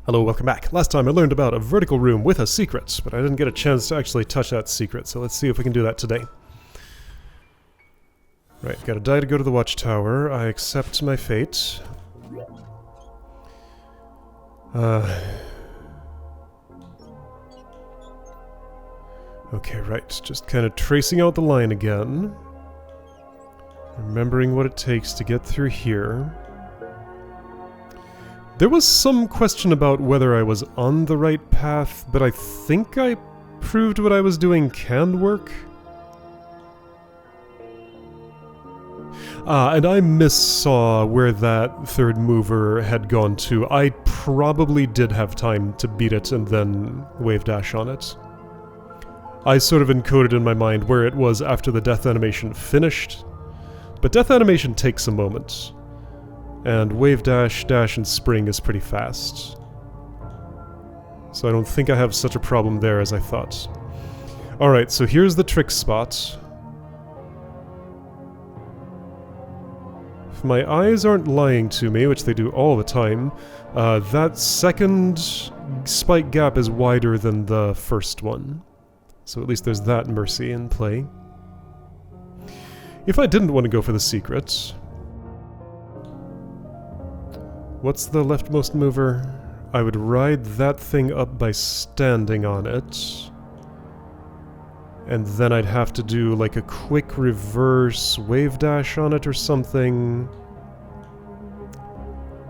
Hello, welcome back. Last time I learned about a vertical room with a secret, but I didn't get a chance to actually touch that secret, so let's see if we can do that today. Right, gotta die to go to the watchtower. I accept my fate. Okay, right, just kind of tracing out the line again. Remembering what it takes to get through here. There was some question about whether I was on the right path, but I think I proved what I was doing can work. And I missaw where that third mover had gone to. I probably did have time to beat it and then wave dash on it. I sort of encoded in my mind where it was after the death animation finished, but death animation takes a moment. And wave dash, dash, and spring is pretty fast. So I don't think I have such a problem there as I thought. Alright, so here's the trick spot. If my eyes aren't lying to me, which they do all the time, that second spike gap is wider than the first one. So at least there's that mercy in play. If I didn't want to go for the secret... What's the leftmost mover? I would ride that thing up by standing on it. And then I'd have to do like a quick reverse wave dash on it or something.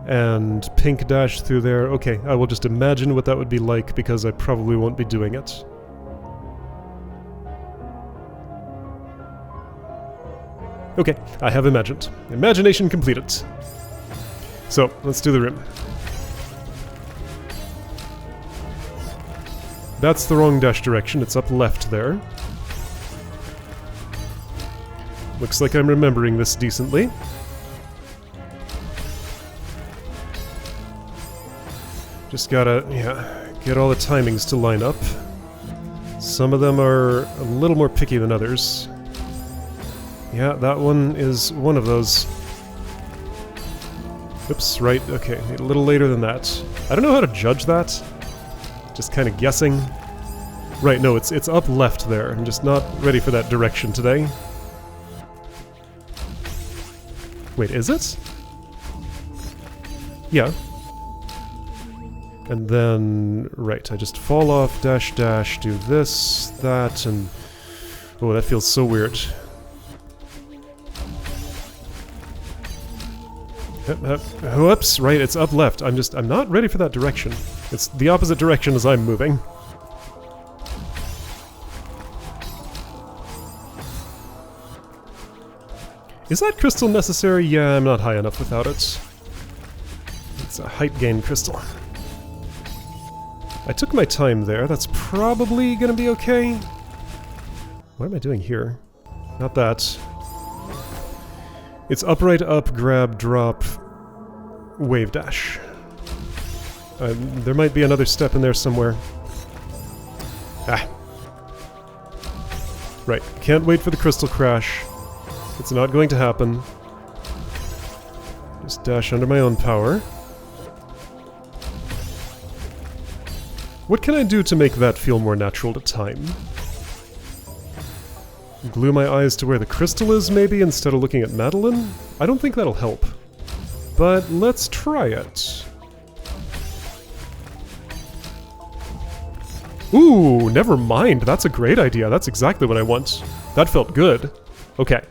And pink dash through there. Okay, I will just imagine what that would be like because I probably won't be doing it. Okay, I have imagined. Imagination completed. So, let's do the rim. That's the wrong dash direction, it's up left there. Looks like I'm remembering this decently. Just gotta, get all the timings to line up. Some of them are a little more picky than others. Yeah, that one is one of those. Oops, right, okay, a little later than that. I don't know how to judge that. Just kind of guessing. Right, no, it's up left there. I'm just not ready for that direction today. Wait, is it? Yeah. And then, right, I just fall off, dash, dash, do this, that, and... Oh, that feels so weird. Whoops, right, it's up left. I'm not ready for that direction. It's the opposite direction as I'm moving. Is that crystal necessary? Yeah, I'm not high enough without it. It's a height gain crystal. I took my time there. That's probably gonna be okay. What am I doing here? Not that. It's upright up, grab, drop, wave dash. There might be another step in there somewhere. Ah. Right, can't wait for the crystal crash. It's not going to happen. Just dash under my own power. What can I do to make that feel more natural to time? Glue my eyes to where the crystal is, maybe, instead of looking at Madeline? I don't think that'll help. But let's try it. Ooh, never mind. That's a great idea. That's exactly what I want. That felt good. Okay.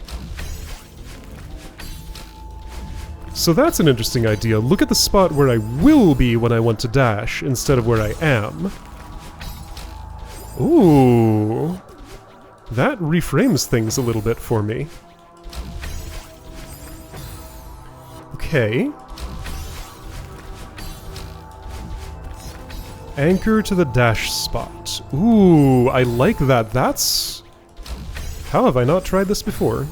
So that's an interesting idea. Look at the spot where I will be when I want to dash, instead of where I am. Ooh. That reframes things a little bit for me. Okay. Anchor to the dash spot. Ooh, I like that. That's... How have I not tried this before?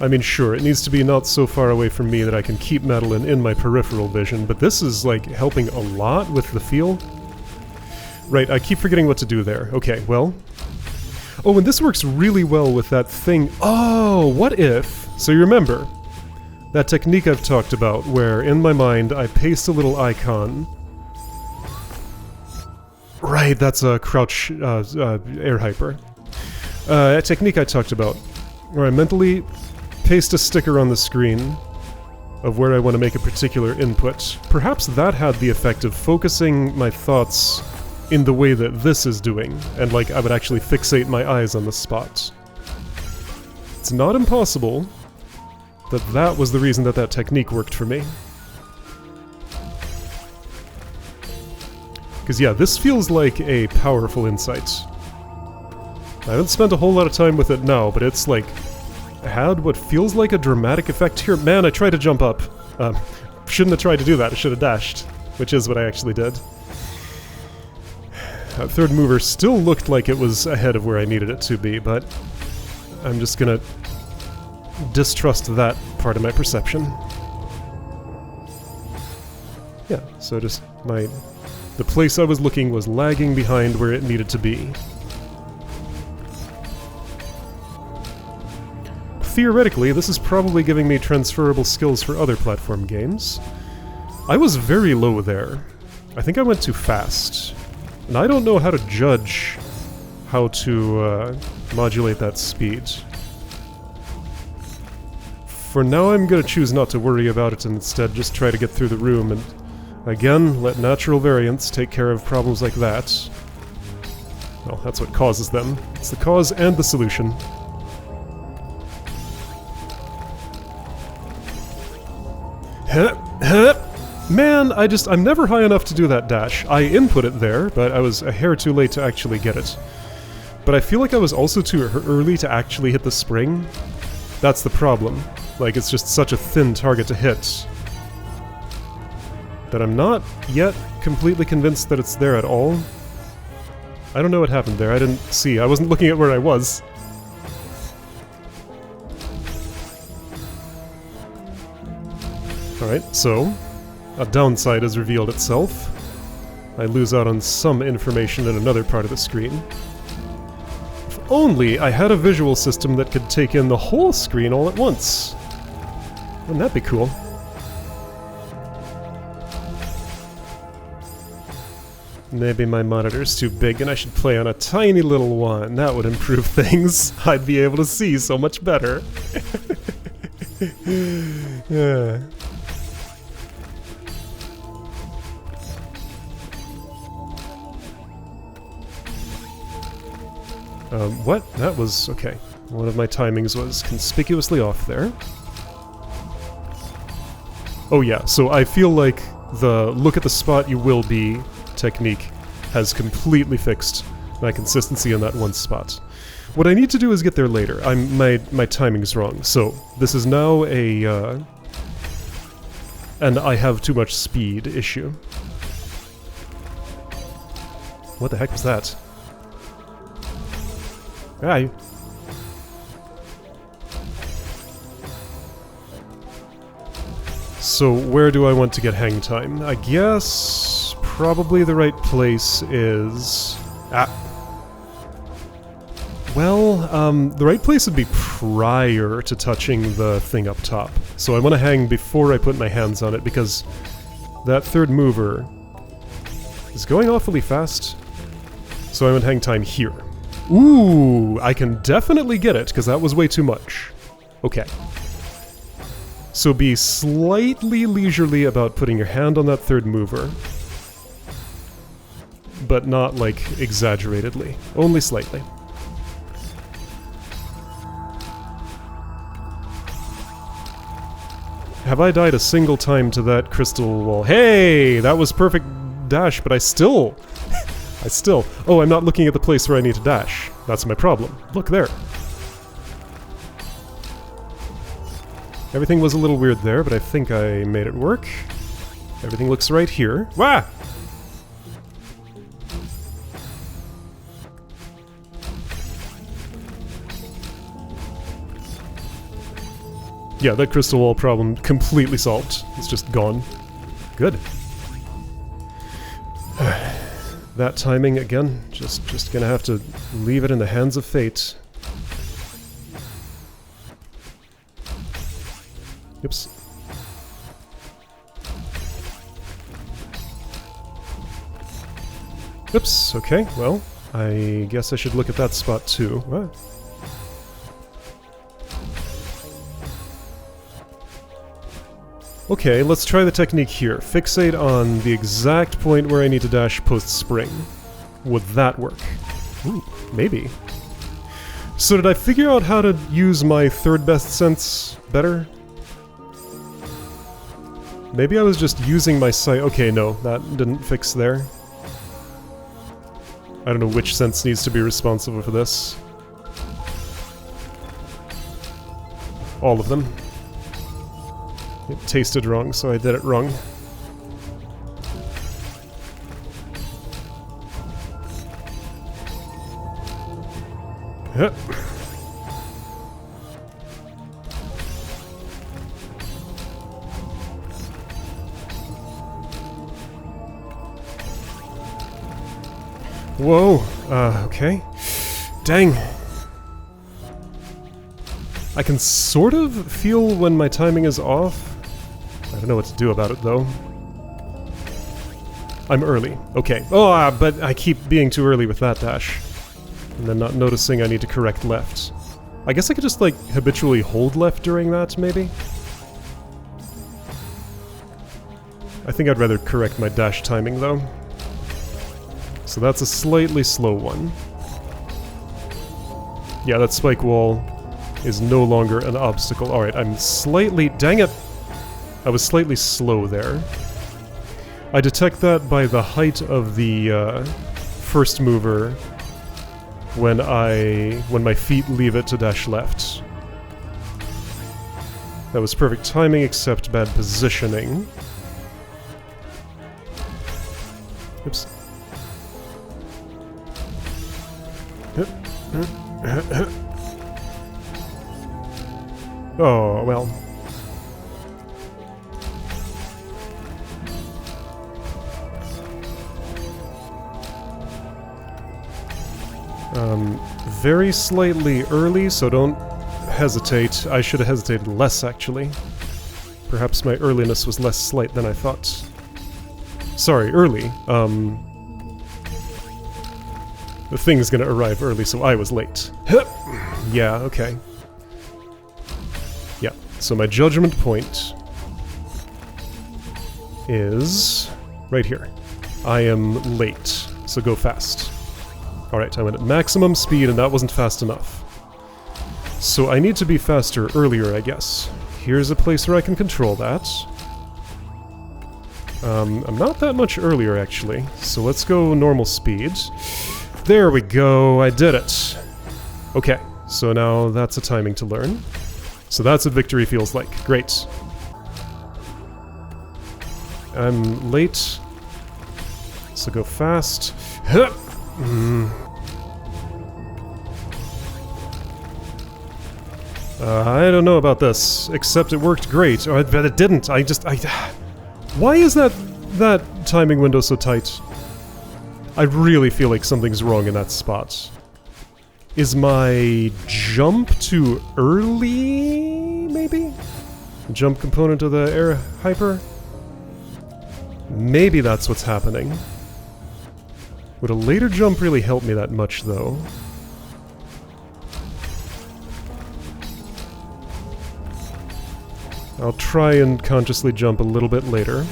I mean, sure, it needs to be not so far away from me that I can keep Madeline in my peripheral vision, but this is, like, helping a lot with the feel. Right, I keep forgetting what to do there. Okay, well... Oh, and this works really well with that thing... Oh, what if... So you remember, That technique I've talked about, where in my mind I paste a little icon. Right, that's a crouch air hyper. A technique I talked about, where I mentally paste a sticker on the screen of where I want to make a particular input. Perhaps that had the effect of focusing my thoughts in the way that this is doing, and like I would actually fixate my eyes on the spot. It's not impossible that that was the reason that that technique worked for me. Because yeah, this feels like a powerful insight. I haven't spent a whole lot of time with it now, but it's like, had what feels like a dramatic effect here. Man, I tried to jump up. Shouldn't have tried to do that, I should have dashed, which is what I actually did. That third mover still looked like it was ahead of where I needed it to be, but I'm just gonna distrust that part of my perception. Yeah, so just the place I was looking was lagging behind where it needed to be. Theoretically, this is probably giving me transferable skills for other platform games. I was very low there. I think I went too fast. And I don't know how to judge how to modulate that speed. For now, I'm gonna choose not to worry about it and instead just try to get through the room and, again, let natural variance take care of problems like that. Well, that's what causes them. It's the cause and the solution. Man, I'm never high enough to do that dash. I input it there, but I was a hair too late to actually get it. But I feel like I was also too early to actually hit the spring. That's the problem. Like, it's just such a thin target to hit that I'm not yet completely convinced that it's there at all. I don't know what happened there. I didn't see. I wasn't looking at where I was. Alright, so a downside has revealed itself. I lose out on some information in another part of the screen. If only I had a visual system that could take in the whole screen all at once. Wouldn't that be cool? Maybe my monitor's too big and I should play on a tiny little one. That would improve things. I'd be able to see so much better. Yeah. What? That was... okay. One of my timings was conspicuously off there. Oh yeah, so I feel like the look at the spot you will be technique has completely fixed my consistency in that one spot. What I need to do is get there later. My timing's wrong, so this is now a and I have too much speed issue. What the heck was that? Hi. So where do I want to get hang time? I guess probably the right place is... Well, the right place would be prior to touching the thing up top. So I want to hang before I put my hands on it because that third mover is going awfully fast. So I want hang time here. Ooh, I can definitely get it because that was way too much. Okay. So be slightly leisurely about putting your hand on that third mover. But not, like, exaggeratedly. Only slightly. Have I died a single time to that crystal wall? Hey! That was perfect dash, but I still... Oh, I'm not looking at the place where I need to dash. That's my problem. Look there. Everything was a little weird there, but I think I made it work. Everything looks right here. Wah! Yeah, that crystal wall problem completely solved. It's just gone. Good. That timing, again, just gonna have to leave it in the hands of fate. Oops. Oops, okay, well, I guess I should look at that spot too. What? Okay, let's try the technique here. Fixate on the exact point where I need to dash post-spring. Would that work? Ooh, maybe. So did I figure out how to use my third best sense better? Maybe I was just using my sight. Okay, no, that didn't fix there. I don't know which sense needs to be responsible for this. All of them. It tasted wrong, so I did it wrong. Yep. Whoa, okay. Dang. I can sort of feel when my timing is off. I don't know what to do about it, though. I'm early. Okay. Oh, but I keep being too early with that dash. And then not noticing I need to correct left. I guess I could just, like, habitually hold left during that, maybe? I think I'd rather correct my dash timing, though. So that's a slightly slow one. Yeah, that spike wall is no longer an obstacle. Alright, I'm slightly... Dang it! I was slightly slow there. I detect that by the height of the first mover when my feet leave it to dash left. That was perfect timing, except bad positioning. Oops. Oh, well. Very slightly early, so don't hesitate. I should have hesitated less, actually. Perhaps my earliness was less slight than I thought. Sorry, early. The thing's gonna arrive early, so I was late. Yeah, okay. Yeah, so my judgment point is right here. I am late, so go fast. Alright, I went at maximum speed and that wasn't fast enough. So I need to be faster earlier, I guess. Here's a place where I can control that. I'm not that much earlier, actually. So let's go normal speed. There we go, I did it. Okay, so now that's a timing to learn. So that's what victory feels like. Great. I'm late. So go fast. I don't know about this, except it worked great. Oh, I bet it didn't. Why is that timing window so tight? I really feel like something's wrong in that spot. Is my jump too early, maybe? Jump component of the air hyper? Maybe that's what's happening. Would a later jump really help me that much, though? I'll try and consciously jump a little bit later.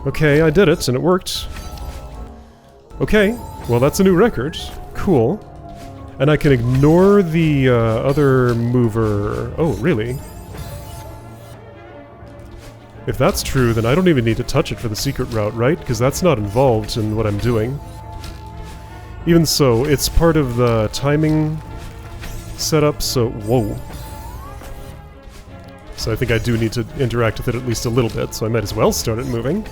Okay, I did it, and it worked. Okay, well that's a new record. Cool. And I can ignore the other mover... Oh, really? If that's true, then I don't even need to touch it for the secret route, right? Because that's not involved in what I'm doing. Even so, it's part of the timing setup, so... Whoa. So I think I do need to interact with it at least a little bit, so I might as well start it moving.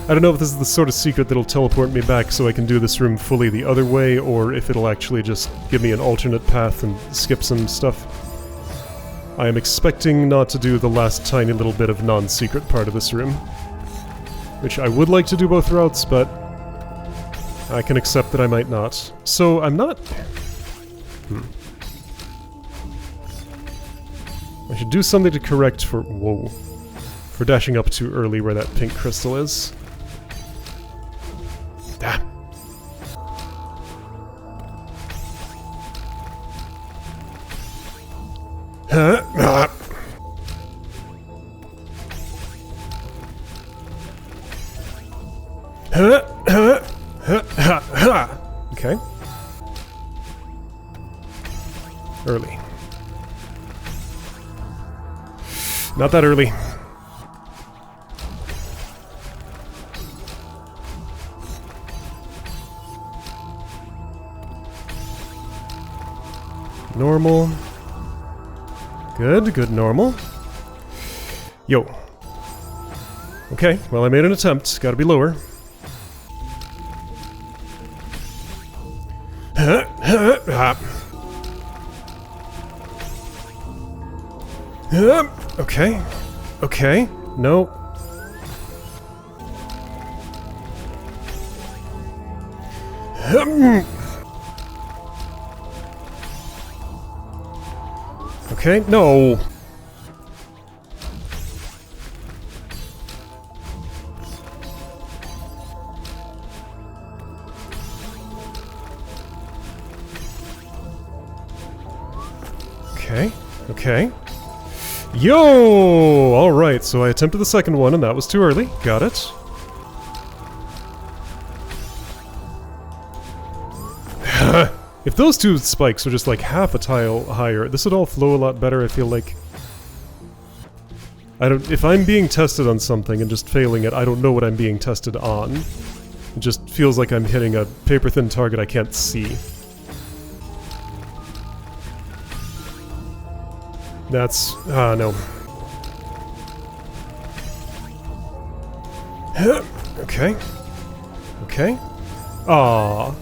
I don't know if this is the sort of secret that'll teleport me back so I can do this room fully the other way, or if it'll actually just give me an alternate path and skip some stuff. I am expecting not to do the last tiny little bit of non-secret part of this room. Which I would like to do both routes, but I can accept that I might not. So I'm not... I should do something to correct for... Whoa. For dashing up too early where that pink crystal is. Ah. Okay. Early. Not that early. Normal. Good, good normal. Yo. Okay, well I made an attempt. Gotta be lower. Okay. Okay. No. Okay, no. Okay, okay. Yo! Alright, so I attempted the second one and that was too early. Got it. If those two spikes were just like half a tile higher, this would all flow a lot better, I feel like. If I'm being tested on something and just failing it, I don't know what I'm being tested on. It just feels like I'm hitting a paper-thin target I can't see. That's... no. Okay. Okay. Aww.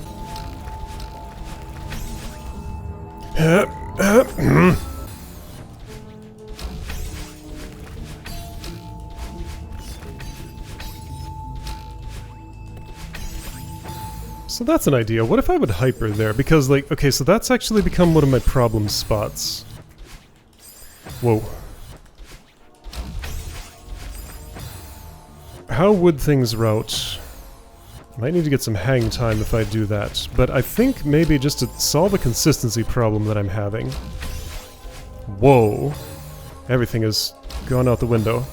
So that's an idea. What if I would hyper there? Because, like, okay, so that's actually become one of my problem spots. Whoa. How would things route? Might need to get some hang time if I do that, but I think maybe just to solve a consistency problem that I'm having. Whoa. Everything has gone out the window.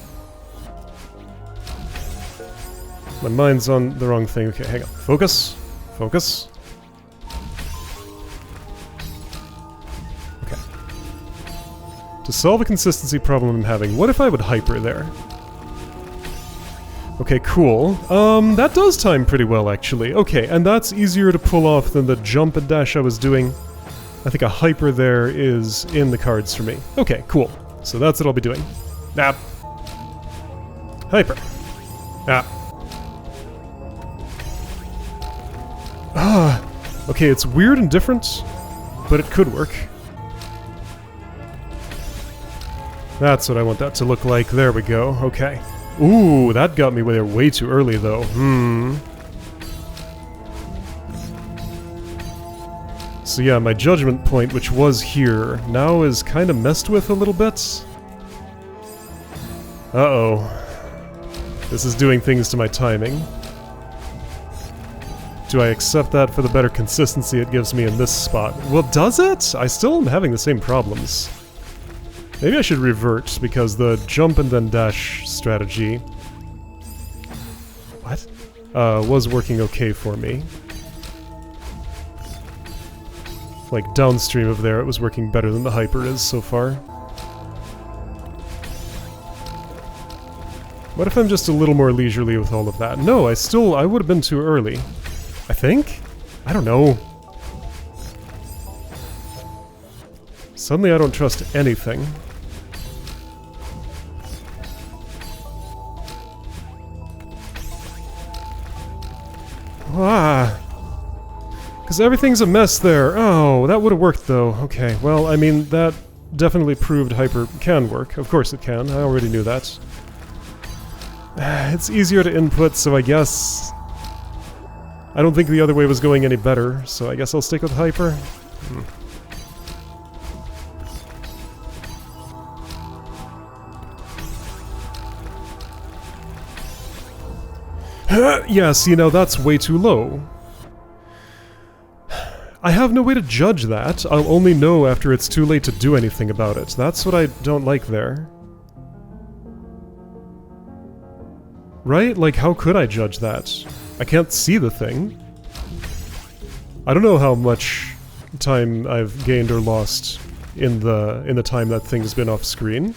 My mind's on the wrong thing. Okay, hang on. Focus. Focus. Okay. To solve a consistency problem I'm having, what if I would hyper there? Okay, cool. That does time pretty well, actually. Okay, and that's easier to pull off than the jump and dash I was doing. I think a hyper there is in the cards for me. Okay, cool. So that's what I'll be doing. Ah. Hyper. Ah. Ah. Okay, it's weird and different, but it could work. That's what I want that to look like. There we go. Okay. Ooh, that got me there way too early, though. So yeah, my judgment point, which was here, now is kind of messed with a little bit. Uh-oh. This is doing things to my timing. Do I accept that for the better consistency it gives me in this spot? Well, does it? I still am having the same problems. Maybe I should revert, because the jump and then dash strategy... What? Was working okay for me. Like, downstream of there, it was working better than the hyper is so far. What if I'm just a little more leisurely with all of that? No, I would have been too early. I think? I don't know. Suddenly I don't trust anything. Ah. Because everything's a mess there. Oh, that would have worked though. Okay, well, I mean, that definitely proved hyper can work. Of course it can. I already knew that. It's easier to input, so I guess... I don't think the other way was going any better, so I guess I'll stick with hyper. Yeah, see, now that's way too low. I have no way to judge that. I'll only know after it's too late to do anything about it. That's what I don't like there. Right? Like, how could I judge that? I can't see the thing. I don't know how much time I've gained or lost in the time that thing's been off screen.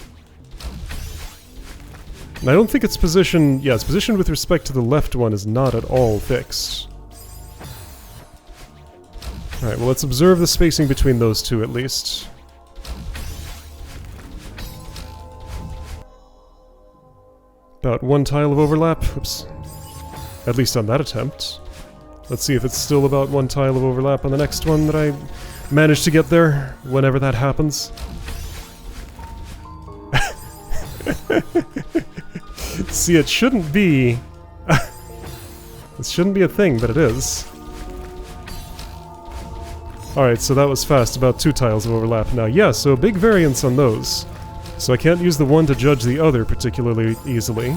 And I don't think its position... Yeah, its position with respect to the left one is not at all fixed. Alright, well let's observe the spacing between those two at least. About one tile of overlap. Oops. At least on that attempt. Let's see if it's still about one tile of overlap on the next one that I managed to get there, whenever that happens. See, it shouldn't be... This shouldn't be a thing, but it is. Alright, so that was fast, about 2 tiles of overlap now. Yeah, so big variance on those. So I can't use the one to judge the other particularly easily.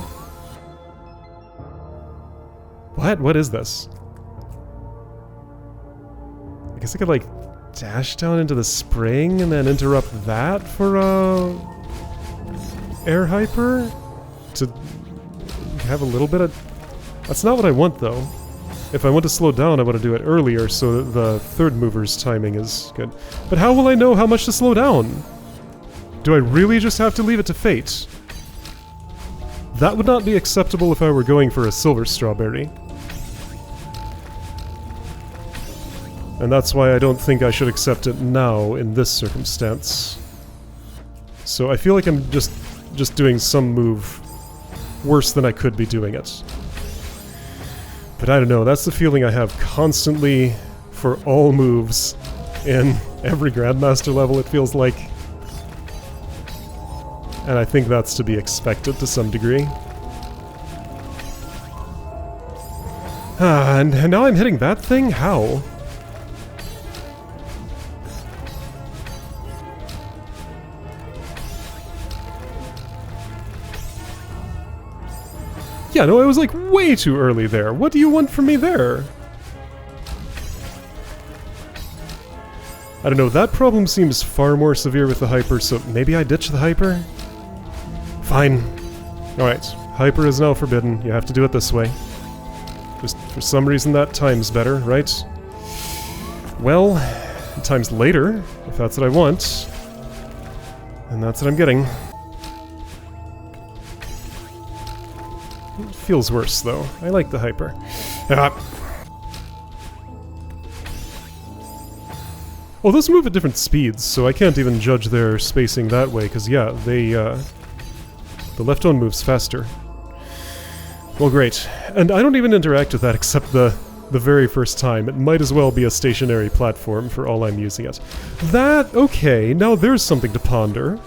What? What is this? I guess I could, like, dash down into the spring and then interrupt that for, air hyper? To have a little bit of... That's not what I want, though. If I want to slow down, I want to do it earlier so that the third mover's timing is good. But how will I know how much to slow down? Do I really just have to leave it to fate? That would not be acceptable if I were going for a silver strawberry. And that's why I don't think I should accept it now in this circumstance. So I feel like I'm just doing some move worse than I could be doing it. But I don't know, that's the feeling I have constantly for all moves in every Grandmaster level, it feels like. And I think that's to be expected to some degree. And now I'm hitting that thing? How? Yeah, no, I was like way too early there. What do you want from me there? I don't know, that problem seems far more severe with the hyper, so maybe I ditch the hyper? Fine. Alright, hyper is now forbidden. You have to do it this way. Just for some reason that time's better, right? Well, it time's later, if that's what I want. And that's what I'm getting. It feels worse, though. I like the hyper. Oh, those move at different speeds, so I can't even judge their spacing that way, because, yeah, they, the left one moves faster. Well, great. And I don't even interact with that except the very first time. It might as well be a stationary platform for all I'm using it. That, okay, now there's something to ponder.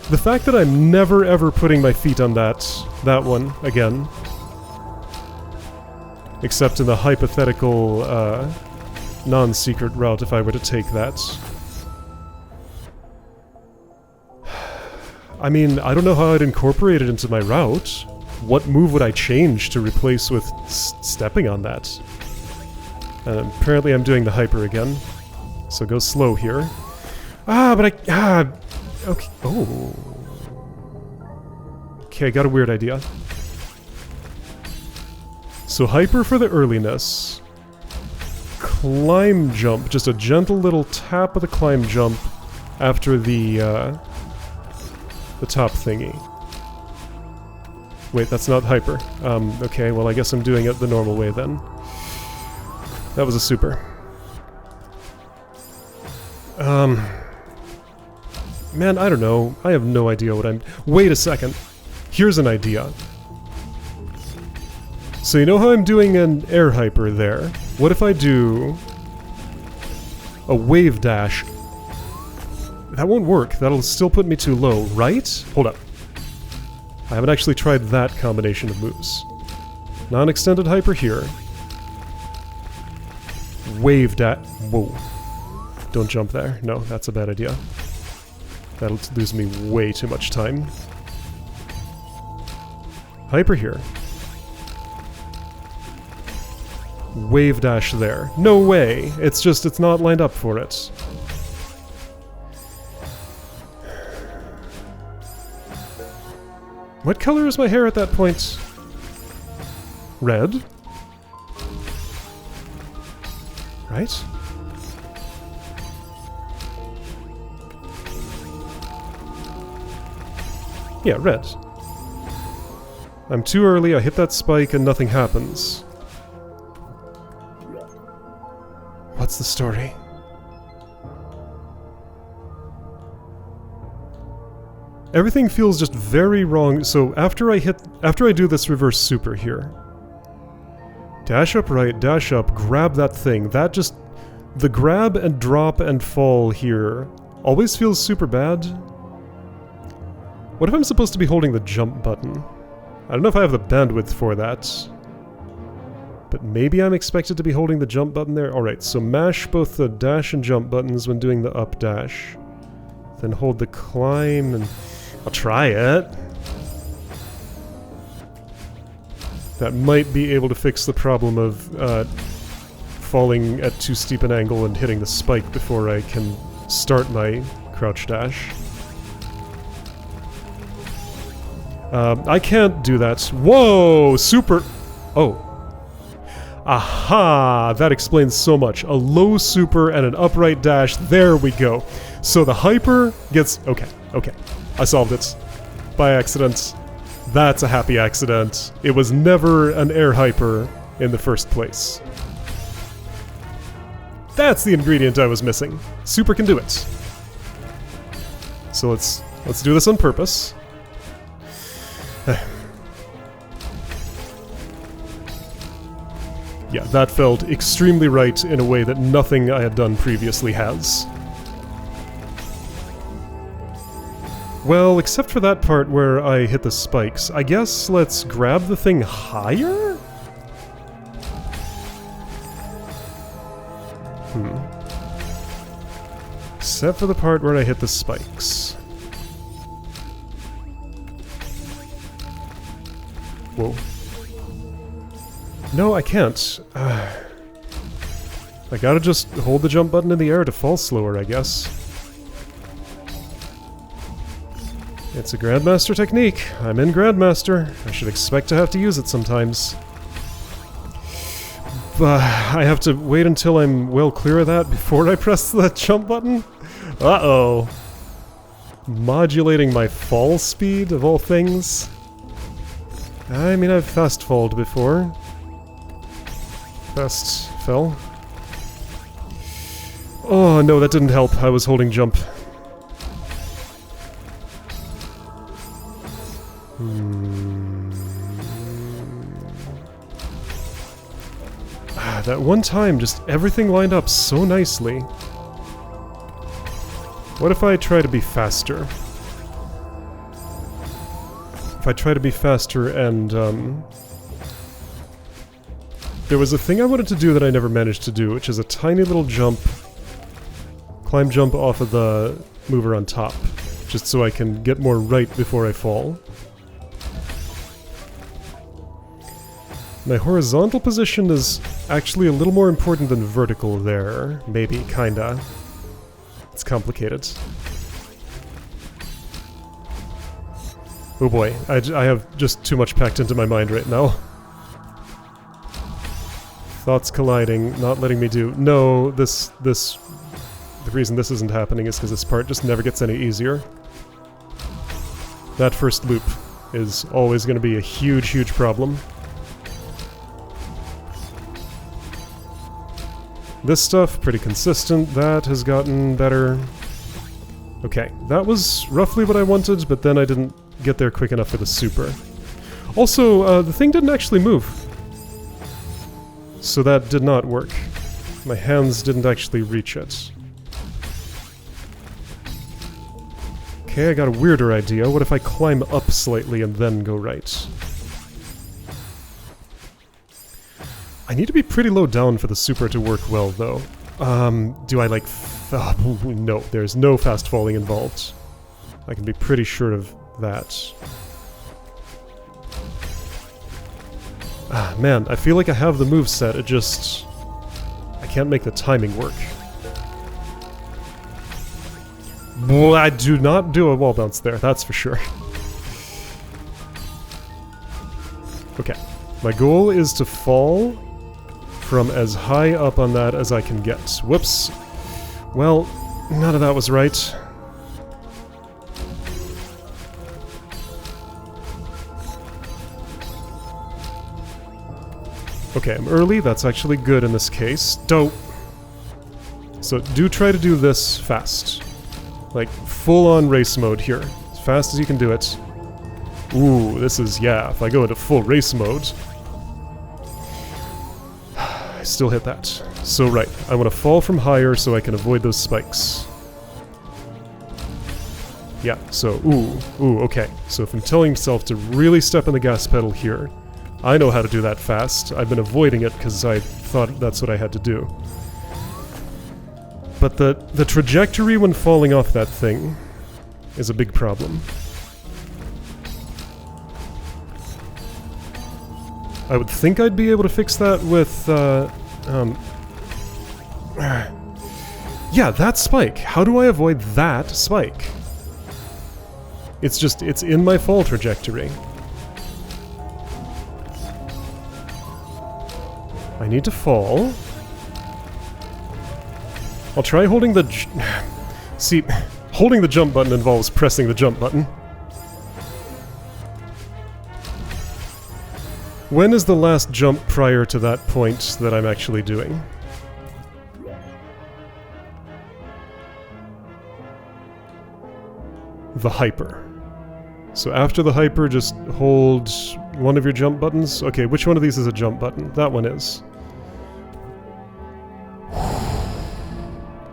The fact that I'm never ever putting my feet on that one again. Except in the hypothetical, non-secret route if I were to take that. I mean, I don't know how I'd incorporate it into my route. What move would I change to replace with stepping on that? And apparently I'm doing the hyper again. So go slow here. Okay. Oh. Okay, I got a weird idea. So hyper for the earliness. Climb jump. Just a gentle little tap of the climb jump after the top thingy. Wait, that's not hyper. Okay, well I guess I'm doing it the normal way then. That was a super. Man, I don't know. I have no idea what I'm... Wait a second. Here's an idea. So you know how I'm doing an air hyper there? What if I do a wave dash? That won't work. That'll still put me too low, right? Hold up. I haven't actually tried that combination of moves. Non-extended hyper here. Wave dash... Whoa. Don't jump there. No, that's a bad idea. That'll lose me way too much time. Hyper here. wave dash there. No way! It's just, it's not lined up for it. What color is my hair at that point? Red? Right? Yeah, red. I'm too early, I hit that spike and nothing happens. What's the story? Everything feels just very wrong, so after I do this reverse super here, dash up right, dash up, grab that thing, that just, the grab and drop and fall here always feels super bad. What if I'm supposed to be holding the jump button? I don't know if I have the bandwidth for that. But maybe I'm expected to be holding the jump button there? Alright, so mash both the dash and jump buttons when doing the up dash. Then hold the climb and... I'll try it. That might be able to fix the problem of falling at too steep an angle and hitting the spike before I can start my crouch dash. I can't do that. Whoa! Super... Oh. Aha! That explains so much. A low super and an upright dash. There we go. So the hyper gets... Okay, okay. I solved it. By accident. That's a happy accident. It was never an air hyper in the first place. That's the ingredient I was missing. Super can do it. So let's do this on purpose. Yeah, that felt extremely right in a way that nothing I had done previously has. Well, except for that part where I hit the spikes, I guess let's grab the thing higher? Except for the part where I hit the spikes. Whoa. No, I can't. I gotta just hold the jump button in the air to fall slower, I guess. It's a Grandmaster technique. I'm in Grandmaster. I should expect to have to use it sometimes. But I have to wait until I'm well clear of that before I press the jump button? Uh-oh. Modulating my fall speed, of all things? I mean, I've fast-falled before. Fast fell. Oh no, that didn't help. I was holding jump. That one time, just everything lined up so nicely. What if I try to be faster? If I try to be faster and, there was a thing I wanted to do that I never managed to do, which is a tiny little jump, climb jump off of the mover on top, just so I can get more right before I fall. My horizontal position is actually a little more important than vertical there. Maybe, kinda. It's complicated. Oh boy, I have just too much packed into my mind right now. Thoughts colliding, not letting me do... No, the reason this isn't happening is because this part just never gets any easier. That first loop is always going to be a huge, huge problem. This stuff, pretty consistent. That has gotten better. Okay, that was roughly what I wanted, but then I didn't get there quick enough for the super. Also, the thing didn't actually move. So that did not work. My hands didn't actually reach it. Okay, I got a weirder idea. What if I climb up slightly and then go right? I need to be pretty low down for the super to work well, though. Do I like... no, there's no fast falling involved. I can be pretty sure of that. Ah, man, I feel like I have the move set, it just... I can't make the timing work. Well, I do not do a wall bounce there, that's for sure. Okay, my goal is to fall from as high up on that as I can get. Whoops. Well, none of that was right. Okay, I'm early, that's actually good in this case. Dope! So do try to do this fast. Like, full-on race mode here. As fast as you can do it. Ooh, this is, yeah, if I go into full race mode... I still hit that. So right, I want to fall from higher so I can avoid those spikes. Yeah, so, ooh, okay. So if I'm telling myself to really step on the gas pedal here, I know how to do that fast. I've been avoiding it because I thought that's what I had to do. But the trajectory when falling off that thing is a big problem. I would think I'd be able to fix that with, yeah, that spike. How do I avoid that spike? It's just, it's in my fall trajectory. I need to fall. I'll try holding the... See, holding the jump button involves pressing the jump button. When is the last jump prior to that point that I'm actually doing? The hyper. So after the hyper, just hold one of your jump buttons. Okay, which one of these is a jump button? That one is.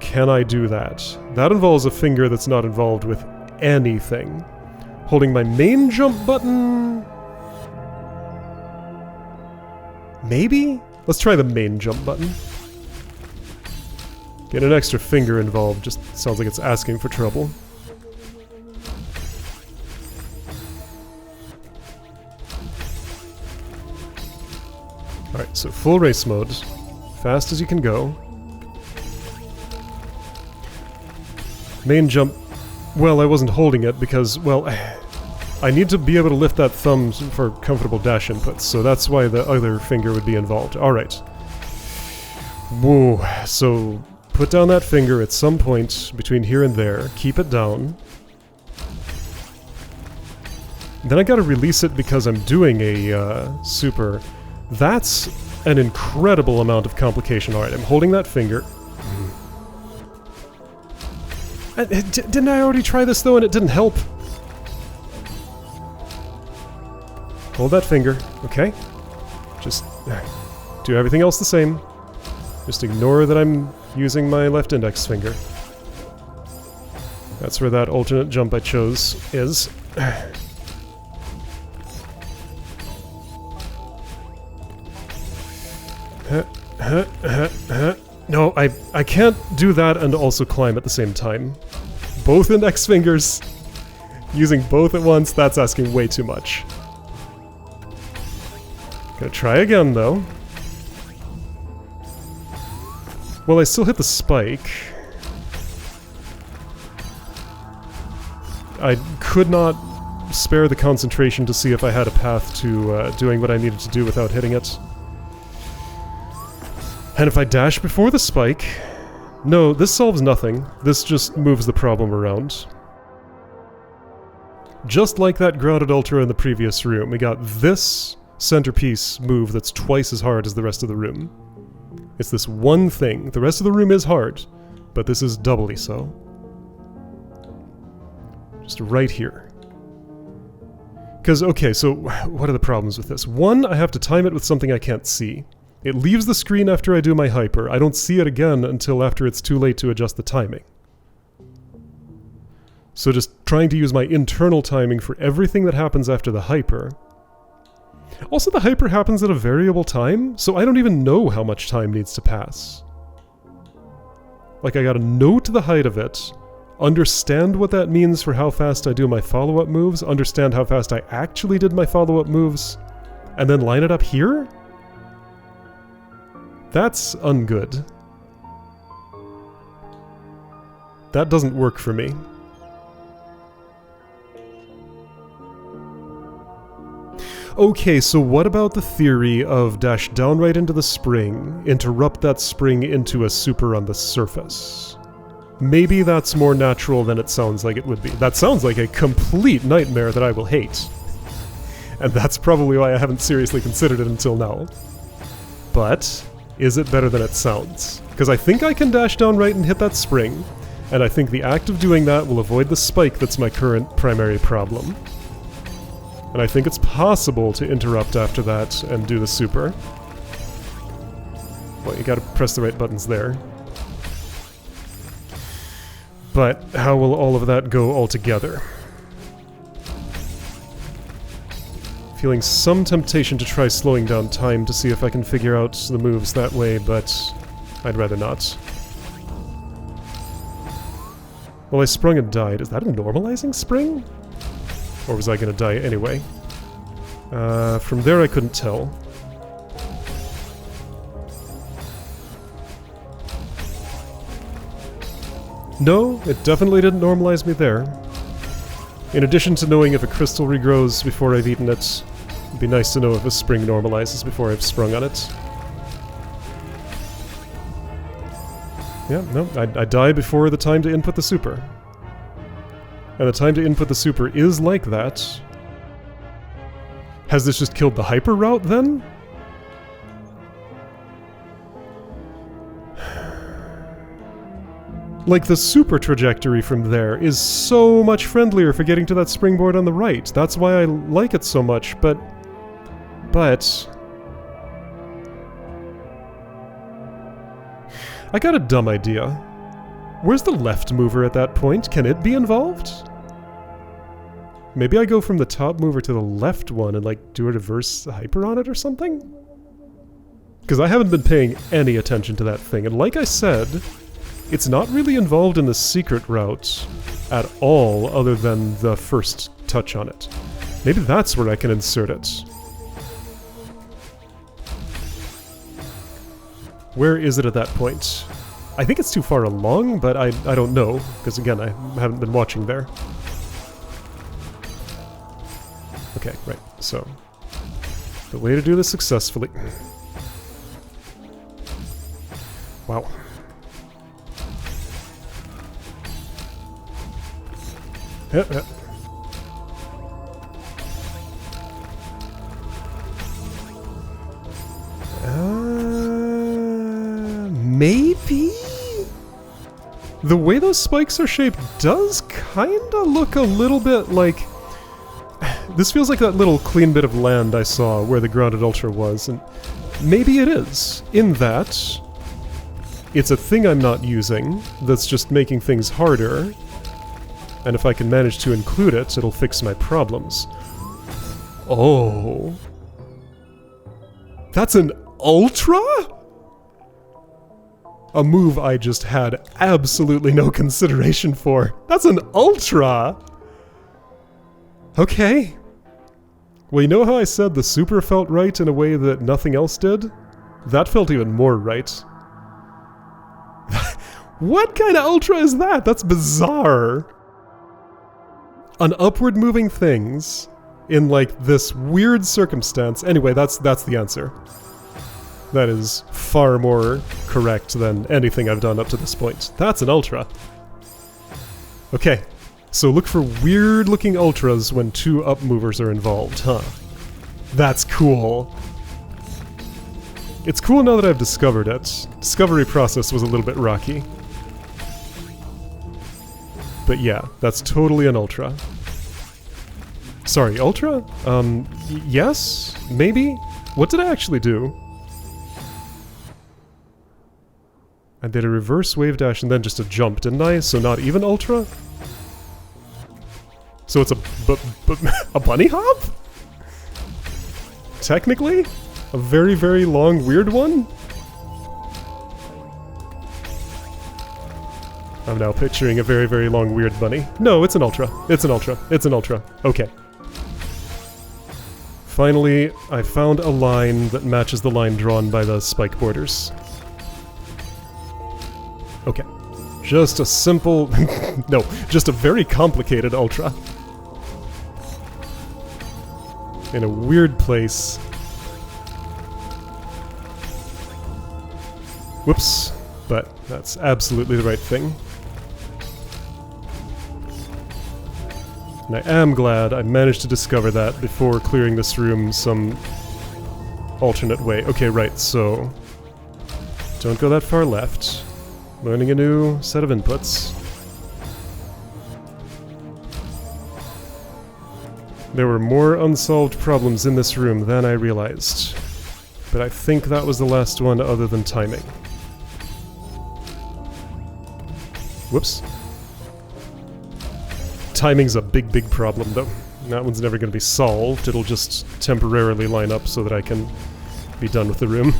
Can I do that? That involves a finger that's not involved with anything. Holding my main jump button... Maybe? Let's try the main jump button. Get an extra finger involved, just sounds like it's asking for trouble. Alright, so full race mode. Fast as you can go. Main jump... Well, I wasn't holding it because, well... I need to be able to lift that thumb for comfortable dash inputs, so that's why the other finger would be involved. Alright. Whoa, so put down that finger at some point between here and there, keep it down. Then I gotta release it because I'm doing a super. That's an incredible amount of complication. Alright, I'm holding that finger. Didn't I already try this though and it didn't help? Hold that finger, okay? Just do everything else the same. Just ignore that I'm using my left index finger. That's where that alternate jump I chose is. No, I can't do that and also climb at the same time. Both index fingers, using both at once, that's asking way too much. Gonna try again, though. Well, I still hit the spike. I could not spare the concentration to see if I had a path to doing what I needed to do without hitting it. And if I dash before the spike... No, this solves nothing. This just moves the problem around. Just like that grounded ultra in the previous room, we got this centerpiece move that's twice as hard as the rest of the room. It's this one thing. The rest of the room is hard, but this is doubly so. Just right here. Because, okay, so what are the problems with this? One, I have to time it with something I can't see. It leaves the screen after I do my hyper. I don't see it again until after it's too late to adjust the timing. So just trying to use my internal timing for everything that happens after the hyper. Also, the hyper happens at a variable time, so I don't even know how much time needs to pass. Like, I gotta note the height of it, understand what that means for how fast I do my follow-up moves, understand how fast I actually did my follow-up moves, And then line it up here? That's ungood. That doesn't work for me. Okay, so what about the theory of dash down right into the spring, interrupt that spring into a super on the surface? Maybe that's more natural than it sounds like it would be. That sounds like a complete nightmare that I will hate. And that's probably why I haven't seriously considered it until now. But, is it better than it sounds? Because I think I can dash down right and hit that spring, and I think the act of doing that will avoid the spike that's my current primary problem. And I think it's possible to interrupt after that and do the super. Well, you gotta press the right buttons there. But how will all of that go altogether? Feeling some temptation to try slowing down time to see if I can figure out the moves that way, but I'd rather not. Well, I sprung and died. Is that a normalizing spring? Or was I gonna die anyway? From there I couldn't tell. No, it definitely didn't normalize me there. In addition to knowing if a crystal regrows before I've eaten it, it'd be nice to know if a spring normalizes before I've sprung on it. Yeah, no, I die before the time to input the super. And the time to input the super is like that. Has this just killed the hyper route then? Like, the super trajectory from there is so much friendlier for getting to that springboard on the right. That's why I like it so much, but... I got a dumb idea. Where's the left mover at that point? Can it be involved? Maybe I go from the top mover to the left one and, like, do a reverse hyper on it or something? Because I haven't been paying any attention to that thing, and like I said, it's not really involved in the secret route at all, other than the first touch on it. Maybe that's where I can insert it. Where is it at that point? I think it's too far along, but I don't know, because again, I haven't been watching there. Okay, right, so... the way to do this successfully... Wow. Yeah. Maybe? The way those spikes are shaped does kinda look a little bit like... This feels like that little clean bit of land I saw where the grounded ultra was, and maybe it is, in that it's a thing I'm not using that's just making things harder, and if I can manage to include it, it'll fix my problems. Oh. That's an ultra? A move I just had absolutely no consideration for. That's an ultra! Okay. Well, you know how I said the super felt right in a way that nothing else did? That felt even more right. What kind of ultra is that? That's bizarre. On upward moving things, in like this weird circumstance. Anyway, that's the answer. That is far more correct than anything I've done up to this point. That's an ultra. Okay, so look for weird-looking ultras when two up movers are involved, huh? That's cool. It's cool now that I've discovered it. Discovery process was a little bit rocky. But yeah, that's totally an ultra. Sorry, ultra? Yes? Maybe? What did I actually do? I did a reverse wave dash and then just a jump, didn't I? So not even ultra? So it's a bunny hop? Technically? A very, very long, weird one? I'm now picturing a very, very long, weird bunny. No, it's an ultra. It's an ultra. It's an ultra. Okay. finally, I found a line that matches the line drawn by the spike borders. Okay. Just a simple... no, just a very complicated ultra. In a weird place. Whoops. But that's absolutely the right thing. And I am glad I managed to discover that before clearing this room some alternate way. Okay, right, so... don't go that far left. Learning a new set of inputs. There were more unsolved problems in this room than I realized. But I think that was the last one other than timing. Whoops. Timing's a big, big problem, though. That one's never going to be solved. It'll just temporarily line up so that I can be done with the room.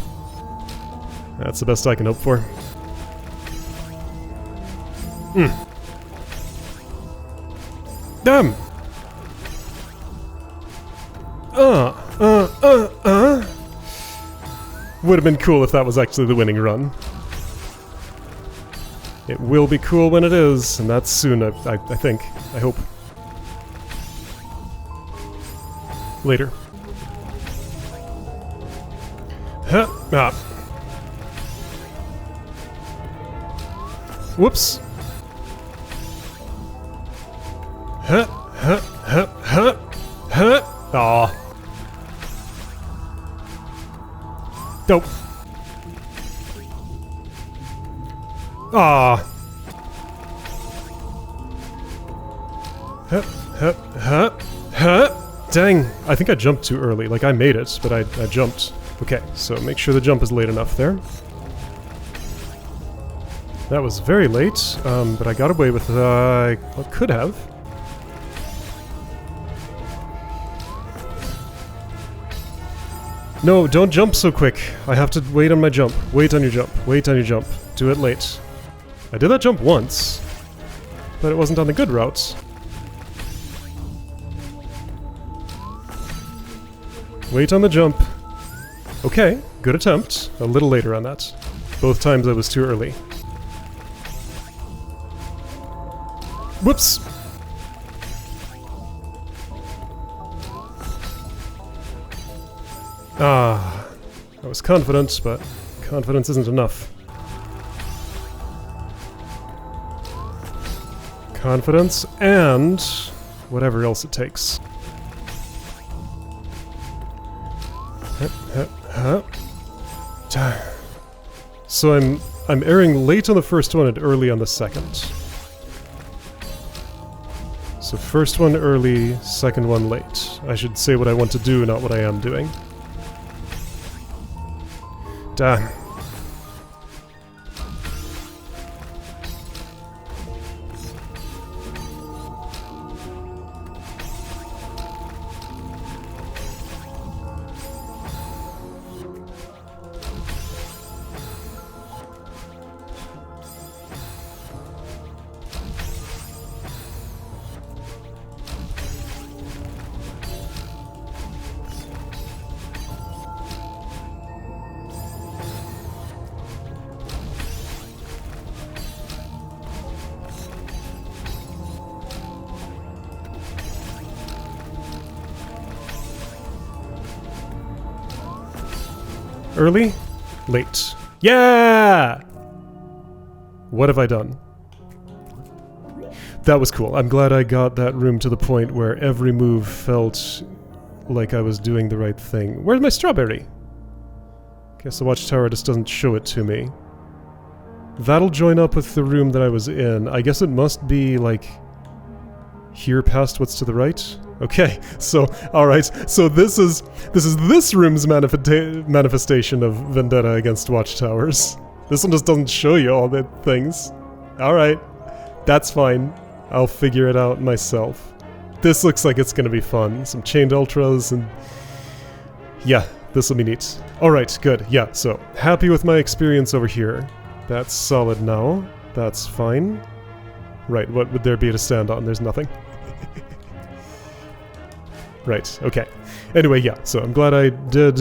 That's the best I can hope for. Damn! Would have been cool if that was actually the winning run. It will be cool when it is, and that's soon, I think. I hope. Later. Huh. Ah. Whoops. Huh. Huh. Huh. Huh. Huh. Aw. Nope. Ah. Huh, huh, huh, huh. Dang, I think I jumped too early. Like, I made it, but I jumped. Okay, so make sure the jump is late enough there. That was very late, but I got away with what could have. No, don't jump so quick. I have to wait on my jump. Wait on your jump. Wait on your jump. Do it late. I did that jump once, but it wasn't on the good routes. Wait on the jump. Okay, good attempt. A little later on that. Both times I was too early. Whoops! Ah, I was confident, but confidence isn't enough. Confidence and whatever else it takes. So I'm airing late on the first one and early on the second. So first one early, second one late. I should say what I want to do, not what I am doing. Damn. Early? Late. Yeah! What have I done? That was cool. I'm glad I got that room to the point where every move felt like I was doing the right thing. Where's my strawberry? Guess the watchtower just doesn't show it to me. That'll join up with the room that I was in. I guess it must be, like, here past what's to the right? Okay, so, alright, so this is this room's manifestation of vendetta against watchtowers. This one just doesn't show you all the things. Alright, that's fine. I'll figure it out myself. This looks like it's gonna be fun. Some chained ultras and... yeah, this will be neat. Alright, good, yeah, so, happy with my experience over here. That's solid now. That's fine. Right, what would there be to stand on? There's nothing. Right, okay. Anyway, yeah, so I'm glad I did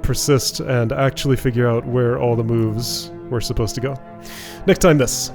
persist and actually figure out where all the moves were supposed to go. Next time, this.